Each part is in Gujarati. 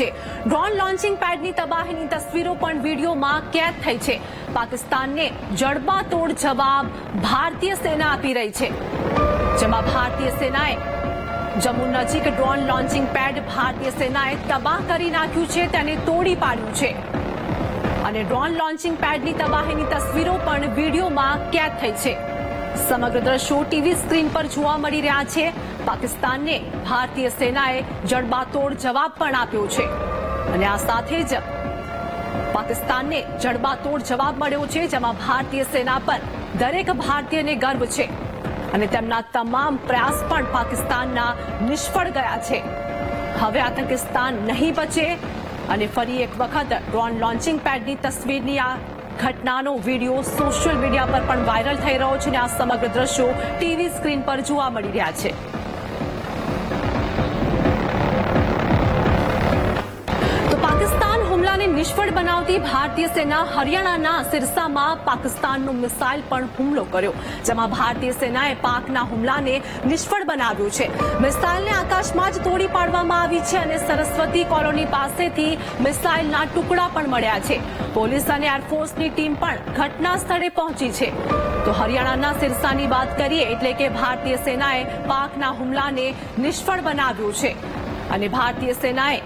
ડ્રોન લોન્ચિંગ પેડની તબાહીની તસવીરો પણ વીડિયોમાં કેદ થઈ છે. પાકિસ્તાનને જડબાતોડ જવાબ ભારતીય સેના આપી રહી છે, જેમાં ભારતીય સેનાએ જમ્મુ નજીક ડ્રોન લોન્ચિંગ પેડ ભારતીય સેનાએ તબાહ કરી નાખ્યું છે, તેને તોડી પાડ્યું છે અને ડ્રોન લોન્ચિંગ પેડની તબાહીની તસવીરો પણ વીડિયોમાં કેદ થઈ છે. સમગ્ર દ્રશ્યો ટીવી સ્ક્રીન પર જોવા મળી રહ્યા છે. પાકિસ્તાનને ભારતીય સેનાએ જડબાતોડ જવાબ પણ આપ્યો છે અને આ સાથે જ પાકિસ્તાનને જડબાતોડ જવાબ મળ્યો છે, જેમાં ભારતીય સેના પર દરેક ભારતીયને ગર્વ છે અને તેમના તમામ પ્રયાસ પણ પાકિસ્તાનના નિષ્ફળ ગયા છે. હવે આતંકિસ્તાન નહીં બચે અને ફરી એક વખત ડ્રોન લોન્ચિંગ પેડની તસવીરની આ ઘટનાનો વિડીયો સોશિયલ મીડિયા પર પણ વાયરલ થઈ રહ્યો છે અને આ સમગ્ર દ્રશ્યો ટીવી સ્ક્રીન પર જોવા મળી રહ્યા છે. તો પાકિસ્તાન હુમલાને નિષ્ફળ બનાવતી ભારતીય સેના હરિયાણાના સિરસામાં પાકિસ્તાનનો મિસાઇલ પણ હુમલો કર્યો, જેમાં ભારતીય સેનાએ પાકના હુમલાને નિષ્ફળ બનાવ્યો છે. મિસાઇલને આકાશમાં જ તોડી પાડવામાં આવી છે અને સરસ્વતી કોલોની પાસેથી મિસાઇલના ટુકડા પણ મળ્યા છે. પોલીસ અને એરફોર્સની ટીમ પણ ઘટના સ્થળે પહોંચી છે. તો હરિયાણાના સિરસાની વાત કરીએ એટલે કે ભારતીય સેનાએ પાકના હુમલાને નિષ્ફળ બનાવ્યો છે અને ભારતીય સેનાએ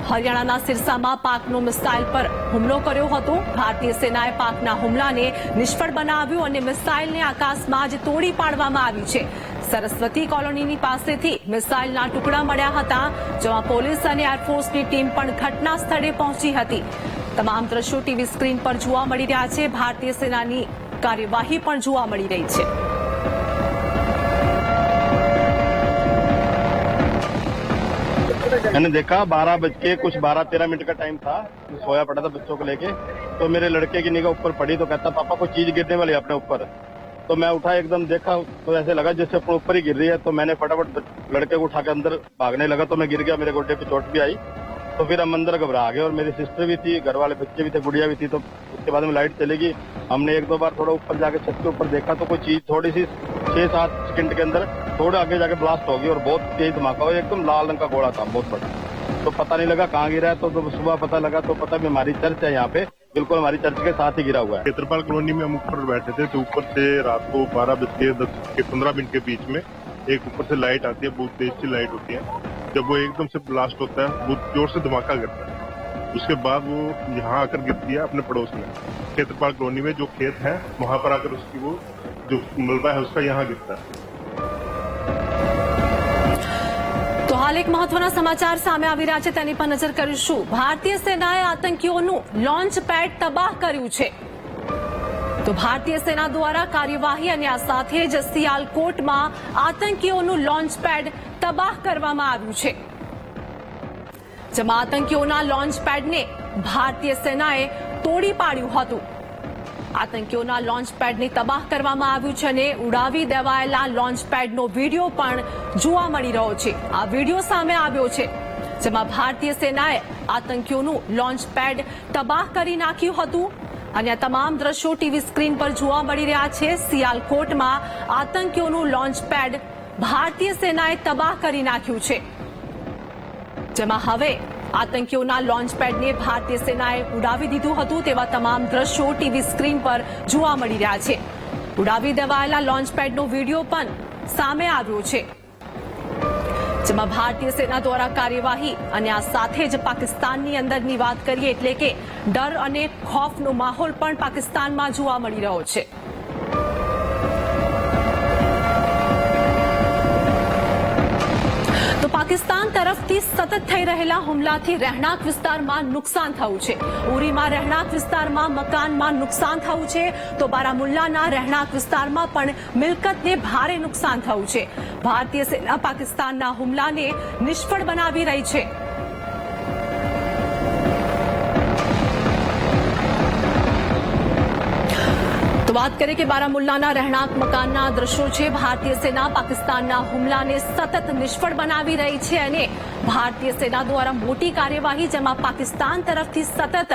હરિયાણાના સિરસામાં પાકનો મિસાઇલ પર હુમલો કર્યો હતો. ભારતીય સેનાએ પાકના હુમલાને નિષ્ફળ બનાવ્યો અને મિસાઇલને આકાશમાં જ તોડી પાડવામાં આવી છે. સરસ્વતી કોલોનીની પાસેથી મિસાઇલના ટુકડા મળ્યા હતા, જેમાં પોલીસ અને એરફોર્સની ટીમ પણ ઘટના સ્થળે પહોંચી હતી. તમામ દ્રશ્યો ટીવી સ્ક્રીન પર જોવા મળી રહ્યા છે. ભારતીય સેનાની કાર્યવાહી પણ જોવા મળી રહી છે. मैंने देखा 12:13 का टाइम था, सोया पड़ा था बच्चों को लेके, तो मेरे लड़के की निगाह ऊपर पड़ी तो कहता पापा कोई चीज गिरने वाली है अपने ऊपर. तो मैं उठा एकदम देखा तो ऐसे लगा जैसे अपने ऊपर ही गिर रही है. तो मैंने फटाफट लड़के को उठा के अंदर भागने लगा तो मैं गिर गया, मेरे गोड्डे पे चोट भी आई. तो फिर हम अंदर घबरा गए और मेरी सिस्टर भी थी, घर वाले बच्चे भी थे, गुड़िया भी थी. तो उसके बाद में लाइट चलेगी, हमने एक दो बार थोड़ा ऊपर जाके छत के ऊपर देखा तो कोई चीज थोड़ी सी 6-7 सेकंड के अंदर थोड़ा आगे जाके ब्लास्ट हो गई और बहुत तेज धमाका हुआ. एकदम लाल रंग का गोला था बहुत बड़ा. तो पता नहीं लगा कहाँ गिरा है. तो सुबह पता लगा तो पता भी हमारी चर्च है यहाँ पे, बिल्कुल हमारी चर्च के साथ ही गिरा हुआ है. क्षेत्रपाल कॉलोनी में हम ऊपर बैठे थे तो ऊपर से रात को 12:10-15 के बीच में एक ऊपर से लाइट आती है, बहुत तेज सी लाइट होती है. जब वो एकदम से ब्लास्ट होता है, बहुत जोर से धमाका करता है. उसके बाद वो यहाँ आकर गिरती है अपने पड़ोस में, क्षेत्रपाल कॉलोनी में जो खेत है वहां पर आकर उसकी वो जो मलबा है उसका यहाँ गिरता है. તો હાલ એક મહત્વના સમાચાર સામે આવી રહ્યા છે, તેની પર નજર કરીશું. ભારતીય સેનાએ આતંકીઓનું લોન્ચ પેડ તબાહ કર્યું છે. તો ભારતીય સેના દ્વારા કાર્યવાહી અને આ સાથે જ સિયાલકોટમાં આતંકીઓનું લોન્ચ પેડ તબાહ કરવામાં આવ્યું છે, જેમાં આતંકીઓના લોન્ચ પેડને ભારતીય સેનાએ તોડી પાડ્યું હતું. આતંકીઓના લોન્ચ પેડને તબાહ કરવામાં આવ્યું છે અને ઉડાવી દેવાયેલા લોન્ચ પેડનો વિડીયો પણ જોવા મળી રહ્યો છે. આ વિડીયો સામે આવ્યો છે, જેમાં ભારતીય સેનાએ આતંકીઓનું લોન્ચ પેડ તબાહ કરી નાખ્યું હતું અને આ તમામ દ્રશ્યો ટીવી સ્ક્રીન પર જોવા મળી રહ્યા છે. સિયાલકોટમાં આતંકીઓનું લોન્ચ પેડ ભારતીય સેનાએ તબાહ કરી નાખ્યું છે, જેમાં હવે આતંકીઓના લોન્ચ પેડને ભારતીય સેનાએ ઉડાવી દીધું હતું તેવા તમામ દ્રશ્યો ટીવી સ્ક્રીન પર જોવા મળી રહ્યા છે. ઉડાવી દેવાયેલા લોન્ચ પેડનો વિડીયો પણ સામે આવ્યો છે, જેમાં ભારતીય સેના દ્વારા કાર્યવાહી અને આ સાથે જ પાકિસ્તાનની અંદરની વાત કરીએ એટલે કે ડર અને ખોફનો માહોલ પણ પાકિસ્તાનમાં જોવા મળી રહ્યો છે. તો પાકિસ્તાન તરફથી સતત થઈ રહેલા હુમલાથી રહેણાંક વિસ્તારમાં નુકસાન થયું છે. ઉરીમાં રહેણાંક વિસ્તારમાં મકાનમાં નુકસાન થયું છે, તો બારામુલ્લાના રહેણાંક વિસ્તારમાં પણ મિલકતને ભારે નુકસાન થયું છે. ભારતીય સેના પાકિસ્તાનના હુમલાને નિષ્ફળ બનાવી રહી છે. તો વાત કરીએ કે બારામુલ્લાના રહેણાંક મકાનના દ્રશ્યો છે. ભારતીય સેના પાકિસ્તાનના હુમલાને સતત નિષ્ફળ બનાવી રહી છે અને ભારતીય સેના દ્વારા મોટી કાર્યવાહી, જેમાં પાકિસ્તાન તરફથી સતત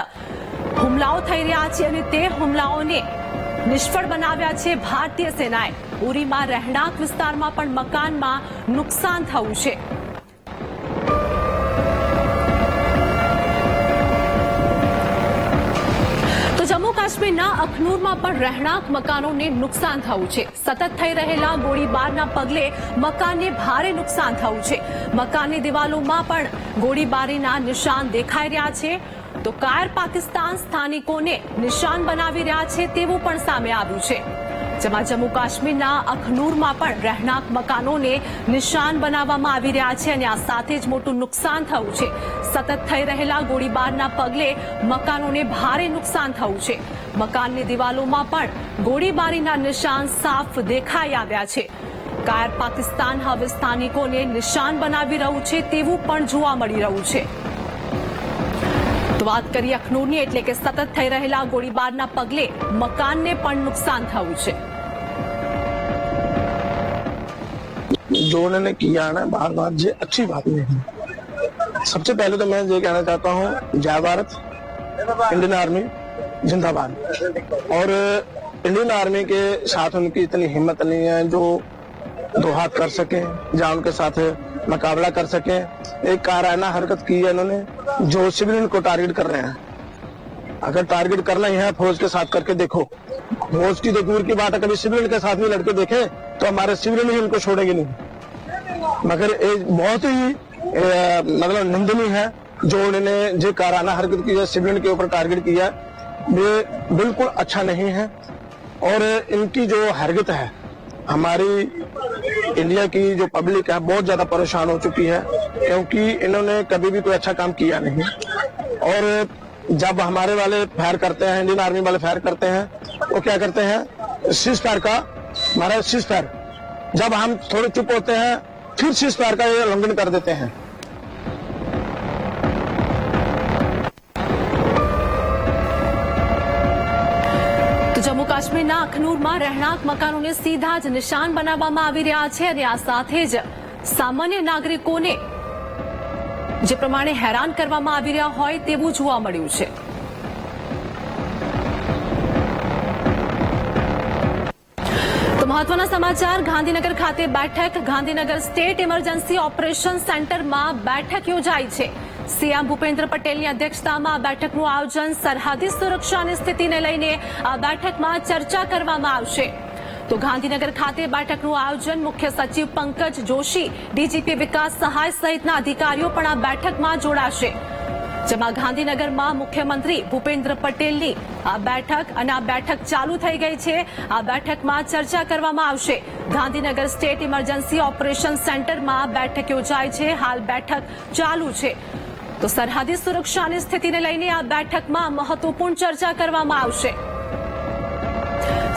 હુમલાઓ થઈ રહ્યા છે અને તે હુમલાઓને નિષ્ફળ બનાવ્યા છે ભારતીય સેનાએ. ઉરીમાં રહેણાંક વિસ્તારમાં પણ મકાનમાં નુકસાન થયું છે. કાશ્મીરના અખનૂરમાં પણ રહેણાંક મકાનોને નુકસાન થયું છે. સતત થઈ રહેલા ગોળીબારના પગલે મકાનને ભારે નુકસાન થયું છે. મકાનની દિવાલોમાં પણ ગોળીબારીના નિશાન દેખાઈ રહ્યા છે. તો કાયર પાકિસ્તાન સ્થાનિકોને નિશાન બનાવી રહ્યા છે તેવું પણ સામે આવ્યું છે. જેમાં જમ્મુ કાશ્મીરના અખનૂરમાં પણ રહેણાંક મકાનોને નિશાન બનાવવામાં આવી રહ્યા છે અને આ સાથે જ મોટું નુકસાન થયું છે. સતત થઈ રહેલા ગોળીબારના પગલે મકાનોને ભારે નુકસાન થયું છે. મકાનની દિવાલોમાં પણ ગોળીબારીના નિશાન સાફ દેખાઈ આવ્યા છે. કાયર પાકિસ્તાન હવે સ્થાનિકોને નિશાન બનાવી રહ્યું છે તેવું પણ જોવા મળી રહ્યું છે. તો વાત કરીએ અખનૂરની, એટલે કે સતત થઈ રહેલા ગોળીબારના પગલે મકાનને પણ નુકસાન થયું છે. जो उन्होंने किया है ना बार बार ये अच्छी बात नहीं है. सबसे पहले तो मैं ये कहना चाहता हूँ, जय भारत, इंडियन आर्मी जिंदाबाद. और इंडियन आर्मी के साथ उनकी इतनी हिम्मत नहीं है जो दो हाथ कर सके, जहाँ उनके साथ मुकाबला कर सके. एक कायराना हरकत की है इन्होंने, जो सिविलियन को टारगेट कर रहे हैं. अगर टारगेट करना ही है फौज के साथ करके देखो. फौज की तो दूर की बात है, कभी सिविलियन के साथ भी लड़के देखे तो हमारे सिविलियन ही उनको छोड़ेंगे नहीं. मगर ये बहुत ही मतलब निंदनीय है जो उन्होंने जो कायराना हरकत की है, सिविलियन के ऊपर टारगेट किया, ये बिल्कुल अच्छा नहीं है. और इनकी जो हरकत है, हमारी इंडिया की जो पब्लिक है बहुत ज्यादा परेशान हो चुकी है, क्योंकि इन्होंने कभी भी कोई अच्छा काम किया नहीं. और जब हमारे वाले फायर करते हैं, इंडियन आर्मी वाले फायर करते हैं, वो क्या करते हैं, सीज फायर का हमारा सीज फायर, जब हम थोड़े चुप होते हैं फिर सीज फायर का ये उल्लंघन कर देते हैं. તો જમ્મુ કાશ્મીરના અખનૂરમાં રહેણાંક મકાનોને સીધા જ નિશાન બનાવવામાં આવી રહ્યા છે અને આ સાથે જ સામાન્ય નાગરિકોને જે પ્રમાણે હેરાન કરવામાં આવી રહ્યા હોય તેવું જોવા મળ્યું છે. તો મહત્વના સમાચાર, ગાંધીનગર ખાતે બેઠક. ગાંધીનગર સ્ટેટ ઇમરજન્સી ઓપરેશન સેન્ટરમાં બેઠક યોજાઈ છે. સીએમ ભૂપેન્દ્ર પટેલની અધ્યક્ષતામાં આ બેઠકનું આયોજન. સરહદી સુરક્ષાની સ્થિતિને લઈને આ બેઠકમાં ચર્ચા કરવામાં આવશે. તો ગાંધીનગર ખાતે બેઠકનું આયોજન. મુખ્ય સચિવ પંકજ જોશી, ડીજીપી વિકાસ સહાય સહિતના અધિકારીઓ પણ આ બેઠકમાં જોડાશે. જેમાં ગાંધીનગરમાં મુખ્યમંત્રી ભૂપેન્દ્ર પટેલની આ બેઠક અને આ બેઠક ચાલુ થઈ ગઈ છે. આ બેઠકમાં ચર્ચા કરવામાં આવશે. ગાંધીનગર સ્ટેટ ઇમરજન્સી ઓપરેશન સેન્ટરમાં બેઠક યોજાય છે. હાલ બેઠક ચાલુ છે. તો સરહદી સુરક્ષાની સ્થિતિને લઈને આ બેઠકમાં મહત્વપૂર્ણ ચર્ચા કરવામાં આવશે.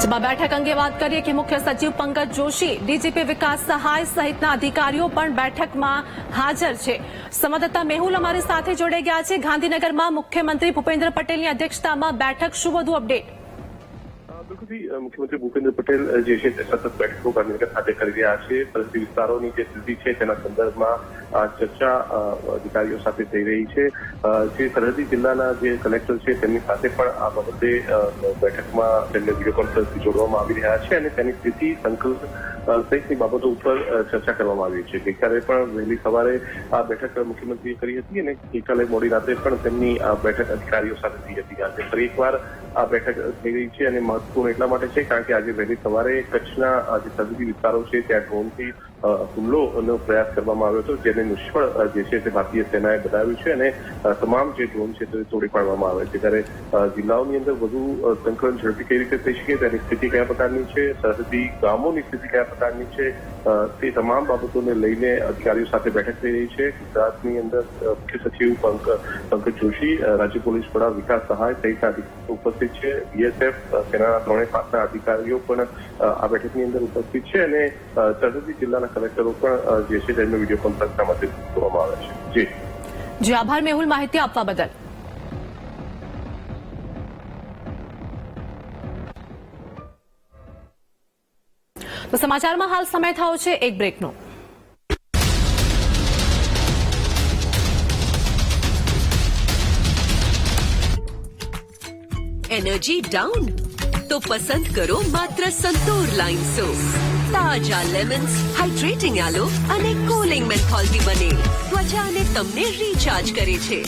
જેમાં બેઠક અંગે વાત કરીએ કે મુખ્ય સચિવ પંકજ જોશી, ડીજીપી વિકાસ સહાય સહિતના અધિકારીઓ પણ બેઠકમાં હાજર છે. સંવાદદાતા મેહુલ અમારી સાથે જોડાઈ ગયા છે. ગાંધીનગરમાં મુખ્યમંત્રી ભૂપેન્દ્ર પટેલની અધ્યક્ષતામાં બેઠક, શું વધુ અપડેટ? બિલકુલ, મુખ્યમંત્રી ભૂપેન્દ્ર પટેલ જે છે તે સતત બેઠકો ગાંધીનગર ખાતે કરી રહ્યા છે. સરહદી વિસ્તારોની જે સ્થિતિ છે તેના સંદર્ભમાં ચર્ચા અધિકારીઓ સાથે થઈ રહી છે. જે સરહદી જિલ્લાના જે કલેક્ટર છે તેમની સાથે પણ આ બાબતે બેઠકમાં તેમને વિડીયો કોન્ફરન્સથી જોડવામાં આવી રહ્યા છે અને તેની સ્થિતિ, સંકલ્પ સહિતની બાબતો ઉપર ચર્ચા કરવામાં આવી છે. ગઈકાલે પણ વહેલી સવારે આ બેઠક મુખ્યમંત્રીએ કરી હતી અને ગઈકાલે મોડી રાતે પણ તેમની આ બેઠક અધિકારીઓ સાથે થઈ હતી. આજે ફરી એકવાર આ બેઠક થઈ રહી છે અને મહત્વપૂર્ણ એટલા માટે છે કારણ કે આજે વહેલી સવારે કચ્છના જે સરહદી વિસ્તારો છે ત્યાં ડ્રોનથી હુમલોનો પ્રયાસ કરવામાં આવ્યો હતો, જેને નિષ્ફળ જે છે તે ભારતીય સેનાએ બતાવ્યું છે અને તમામ જે ડ્રોન છે તે તોડી પાડવામાં આવે છે. ત્યારે જિલ્લાઓની અંદર વધુ સંકલન ઝડપી કઈ રીતે થઈ શકે, તેની સ્થિતિ કયા પ્રકારની છે, સરહદી ગામોની સ્થિતિ કયા પ્રકારની છે, તે તમામ બાબતોને લઈને અધિકારીઓ સાથે બેઠક થઈ રહી છે. ગુજરાતની અંદર મુખ્ય સચિવ પંકજ જોશી, રાજ્ય પોલીસ વડા વિકાસ સહાય સહિતના અધિકારીઓ ઉપસ્થિત છે. બીએસએફ, સેનાના ત્રણેય પાંચના અધિકારીઓ પણ આ બેઠકની અંદર ઉપસ્થિત છે અને સરહદી જિલ્લાના કલેક્ટરો પણ જે છે તેમને વિડીયો કોન્ફરન્સના માધ્યમથી જોડવામાં આવે છે. જી આભાર મેહુલ, માહિતી આપવા બદલ. તો સમાચારમાં હાલ સમય થયો છે એક બ્રેકનો. Energy down? તો પસંદ કરો માત્ર સંતૂર લાઈન સોપ. તાજા લેમન્સ, હાઇડ્રેટિંગ એલો અને કૂલિંગ મેન્થોલથી બને ત્વચા અને તમને રિચાર્જ કરે છે.